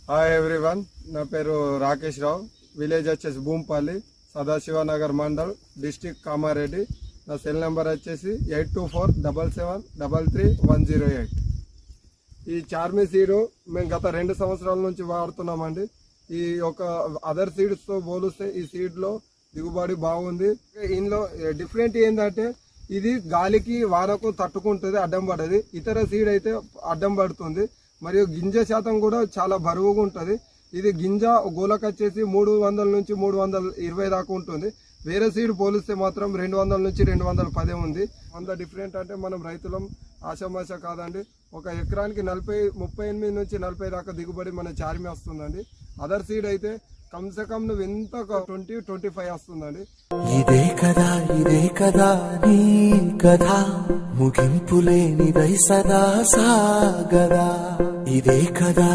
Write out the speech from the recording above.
Hi everyone, నా పేరు రాకేష్ రావు. Village వచ్చేసి భూంపల్లి, సదాశివనగర్ మండల్, డిస్టిక్ కామారెడ్డి. నా సెల్ నెంబర్ వచ్చేసి 8247773108. ఈ చార్మి సీడు మేము గత 2 సంవత్సరాల నుంచి వాడుతున్నామండి. ఈ ఒక అదర్ సీడ్స్తో పోలిస్తే ఈ సీడ్లో దిగుబడి బాగుంది. ఇందులో డిఫరెంట్ ఏంటంటే ఇది గాలికి వానకు తట్టుకుంటుంది, అడ్డం పడది. ఇతర సీడ్ అయితే అడ్డం పడుతుంది. మరియు గింజ శాతం కూడా చాలా బరువుగా ఉంటుంది. ఇది గింజ గోలకొచ్చేసి 300 నుంచి 320 దాకా ఉంటుంది. వేరే సీడ్ పోలిస్తే మాత్రం 200 నుంచి 210 ఉంది. అంత డిఫరెంట్ అంటే మనం రైతులం ఆశామాష కాదండి. ఒక ఎకరానికి 38 నుంచి 40 దాకా దిగుబడి మన చార్మి వస్తుందండి. అదర్ సీడ్ అయితే కమ్సే కమ్ నువ్వు ఎంత 20-25 వస్తుందండి. ఇదే కదా నీ కథ, ముగింపులేనిదై సదా సాగదా. ఇదే కదా